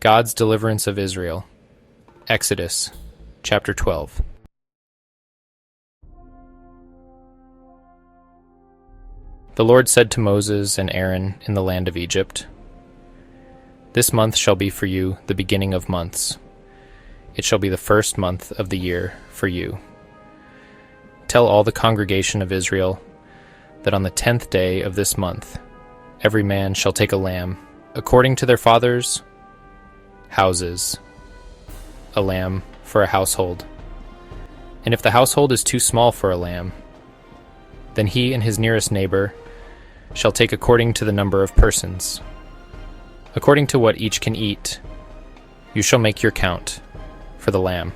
God's deliverance of Israel. Exodus, chapter 12. The Lord said to Moses and Aaron in the land of Egypt, "This month shall be for you the beginning of months. It shall be the first month of the year for you. Tell all the congregation of Israel that on the 10th day of this month every man shall take a lamb, according to their fathers' houses, a lamb for a household. And if the household is too small for a lamb, then he and his nearest neighbor shall take according to the number of persons. According to what each can eat, you shall make your count for the lamb.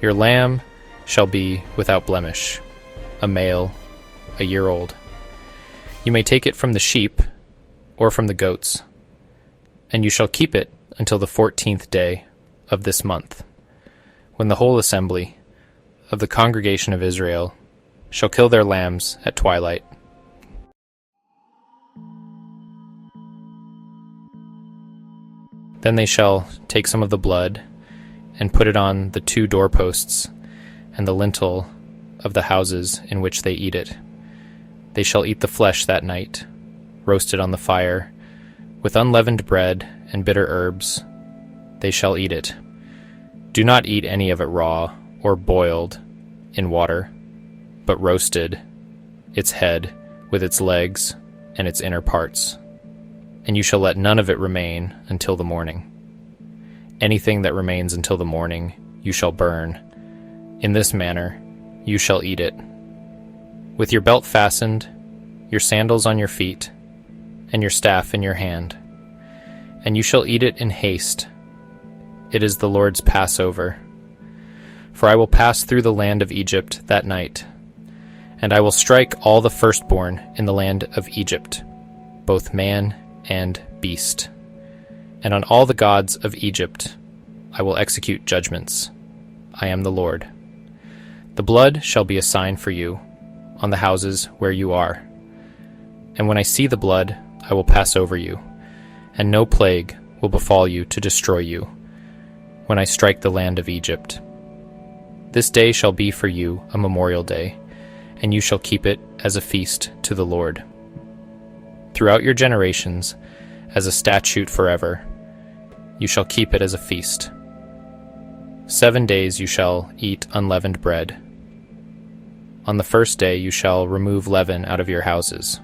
Your lamb shall be without blemish, a male, a year old. You may take it from the sheep or from the goats, and you shall keep it until the 14th day of this month, when the whole assembly of the congregation of Israel shall kill their lambs at twilight. Then they shall take some of the blood and put it on the 2 doorposts and the lintel of the houses in which they eat it. They shall eat the flesh that night, roasted on the fire, with unleavened bread and bitter herbs. They shall eat it. Do not eat any of it raw or boiled in water, but roasted, its head with its legs and its inner parts. And you shall let none of it remain until the morning. Anything that remains until the morning you shall burn. In this manner you shall eat it, with your belt fastened, your sandals on your feet, and your staff in your hand. And you shall eat it in haste. It is the Lord's Passover. For I will pass through the land of Egypt that night, and I will strike all the firstborn in the land of Egypt, both man and beast. And on all the gods of Egypt I will execute judgments. I am the Lord. The blood shall be a sign for you on the houses where you are. And when I see the blood, I will pass over you, and no plague will befall you to destroy you when I strike the land of Egypt. This day shall be for you a memorial day, and you shall keep it as a feast to the Lord. Throughout your generations, as a statute forever, you shall keep it as a feast. 7 days you shall eat unleavened bread. On the first day you shall remove leaven out of your houses.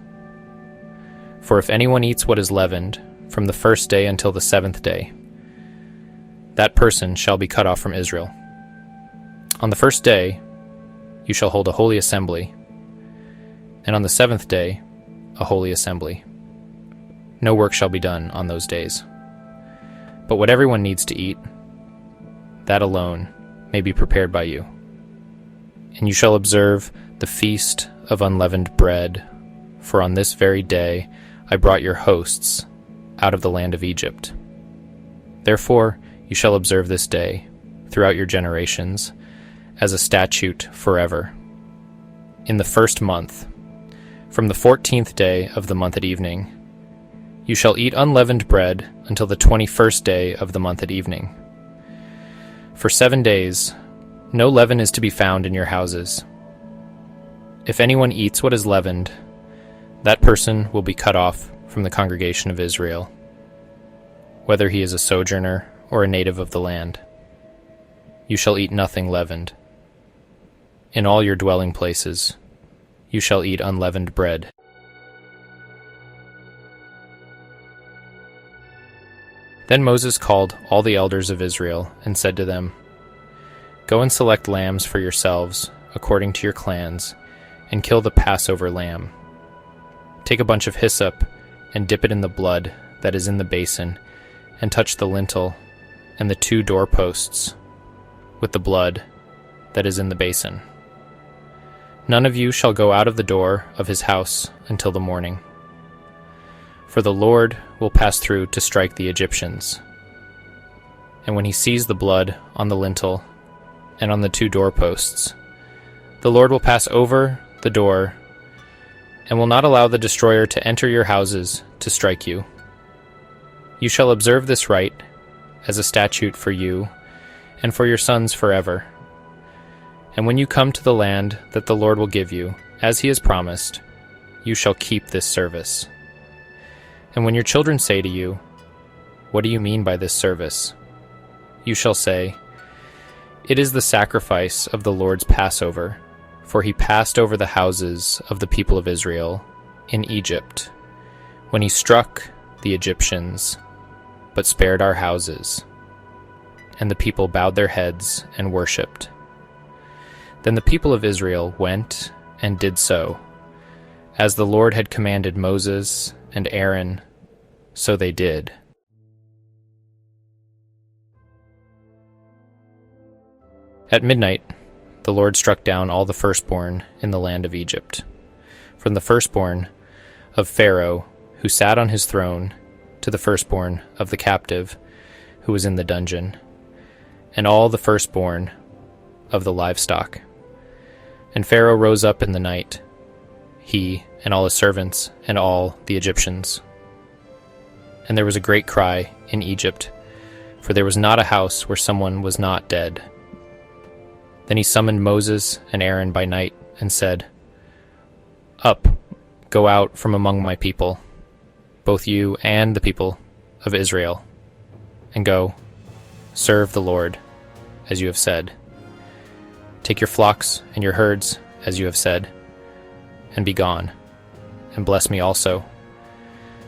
For if anyone eats what is leavened from the first day until the 7th day, that person shall be cut off from Israel. On the first day you shall hold a holy assembly, and on the 7th day a holy assembly. No work shall be done on those days. But what everyone needs to eat, that alone may be prepared by you. And you shall observe the feast of unleavened bread, for on this very day I brought your hosts out of the land of Egypt. Therefore you shall observe this day throughout your generations as a statute forever. In the first month, from the 14th day of the month at evening, you shall eat unleavened bread until the 21st day of the month at evening. For 7 days no leaven is to be found in your houses. If anyone eats what is leavened, that person will be cut off from the congregation of Israel, whether he is a sojourner or a native of the land. You shall eat nothing leavened. In all your dwelling places you shall eat unleavened bread. Then Moses called all the elders of Israel and said to them, "Go and select lambs for yourselves according to your clans, and kill the Passover lamb. Take a bunch of hyssop and dip it in the blood that is in the basin, and touch the lintel and the 2 doorposts with the blood that is in the basin. None of you shall go out of the door of his house until the morning. For the Lord will pass through to strike the Egyptians. And when he sees the blood on the lintel and on the 2 doorposts, the Lord will pass over the door and will not allow the destroyer to enter your houses to strike you. You shall observe this rite as a statute for you and for your sons forever. And when you come to the land that the Lord will give you, as he has promised, you shall keep this service. And when your children say to you, 'What do you mean by this service?' you shall say, 'It is the sacrifice of the Lord's Passover, for he passed over the houses of the people of Israel in Egypt, when he struck the Egyptians, but spared our houses.' And the people bowed their heads and worshipped. Then the people of Israel went and did so, as the Lord had commanded Moses and Aaron, so they did. At midnight, the Lord struck down all the firstborn in the land of Egypt, from the firstborn of Pharaoh, who sat on his throne, to the firstborn of the captive, who was in the dungeon, and all the firstborn of the livestock. And Pharaoh rose up in the night, he and all his servants and all the Egyptians. And there was a great cry in Egypt, for there was not a house where someone was not dead. Then he summoned Moses and Aaron by night and said, 'Up, go out from among my people, both you and the people of Israel, and go, serve the Lord, as you have said. Take your flocks and your herds, as you have said, and be gone, and bless me also.'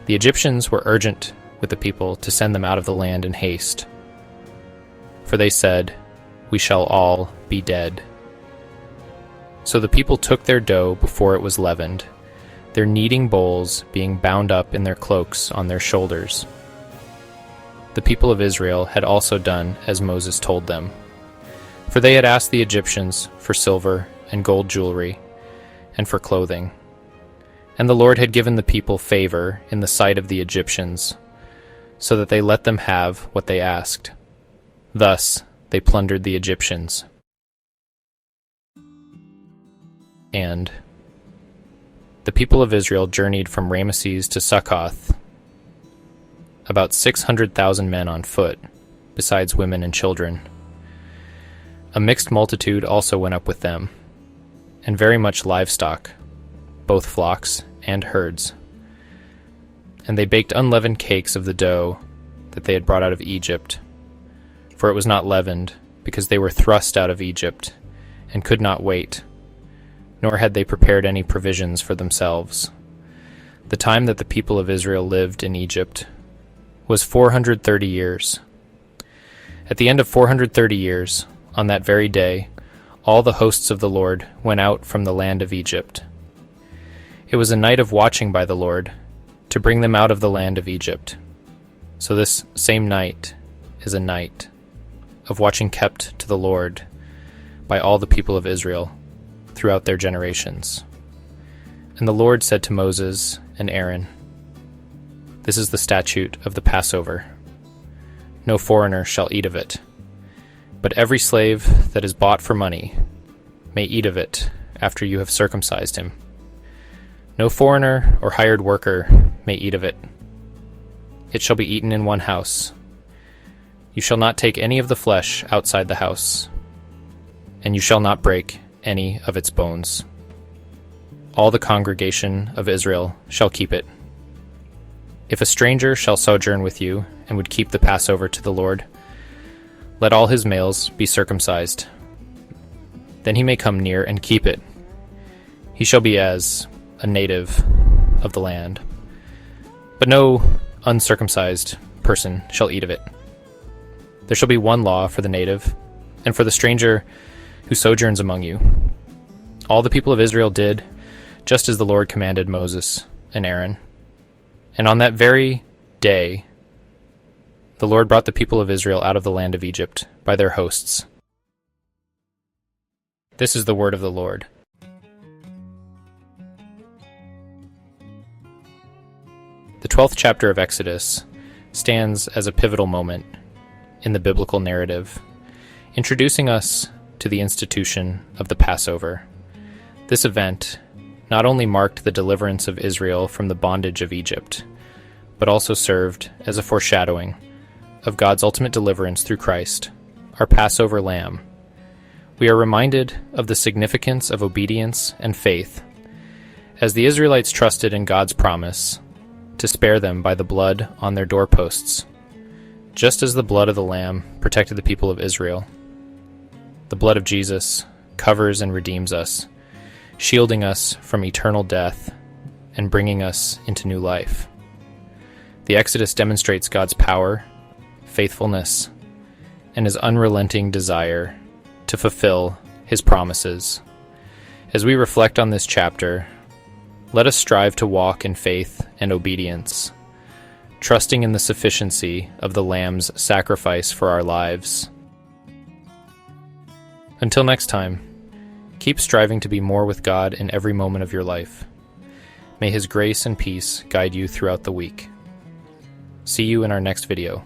The Egyptians were urgent with the people to send them out of the land in haste, for they said, 'We shall all be dead.' So the people took their dough before it was leavened, their kneading bowls being bound up in their cloaks on their shoulders. The people of Israel had also done as Moses told them, for they had asked the Egyptians for silver and gold jewelry, and for clothing. And the Lord had given the people favor in the sight of the Egyptians, so that they let them have what they asked. Thus they plundered the Egyptians. And the people of Israel journeyed from Ramesses to Succoth, about 600,000 men on foot, besides women and children. A mixed multitude also went up with them, and very much livestock, both flocks and herds. And they baked unleavened cakes of the dough that they had brought out of Egypt, for it was not leavened, because they were thrust out of Egypt, and could not wait, nor had they prepared any provisions for themselves. The time that the people of Israel lived in Egypt was 430 years. At the end of 430 years, on that very day, all the hosts of the Lord went out from the land of Egypt. It was a night of watching by the Lord, to bring them out of the land of Egypt. So this same night is a night of watching kept to the Lord by all the people of Israel throughout their generations. And the Lord said to Moses and Aaron, "This is the statute of the Passover. No foreigner shall eat of it, but every slave that is bought for money may eat of it after you have circumcised him. No foreigner or hired worker may eat of it. It shall be eaten in one house. You shall not take any of the flesh outside the house, and you shall not break any of its bones. All the congregation of Israel shall keep it. If a stranger shall sojourn with you and would keep the Passover to the Lord, let all his males be circumcised. Then he may come near and keep it. He shall be as a native of the land, but no uncircumcised person shall eat of it. There shall be one law for the native, and for the stranger who sojourns among you." All the people of Israel did just as the Lord commanded Moses and Aaron. And on that very day, the Lord brought the people of Israel out of the land of Egypt by their hosts. This is the word of the Lord. The 12th chapter of Exodus stands as a pivotal moment in the biblical narrative, introducing us to the institution of the Passover. This event not only marked the deliverance of Israel from the bondage of Egypt, but also served as a foreshadowing of God's ultimate deliverance through Christ, our Passover lamb, we are reminded of the significance of obedience and faith, as the Israelites trusted in God's promise to spare them by the blood on their doorposts, just as the blood of the Lamb protected the people of Israel. The blood of Jesus covers and redeems us, shielding us from eternal death and bringing us into new life. The Exodus demonstrates God's power, faithfulness, and his unrelenting desire to fulfill his promises. As we reflect on this chapter, let us strive to walk in faith and obedience, trusting in the sufficiency of the Lamb's sacrifice for our lives. Until next time, keep striving to be more with God in every moment of your life. May his grace and peace guide you throughout the week. See you in our next video.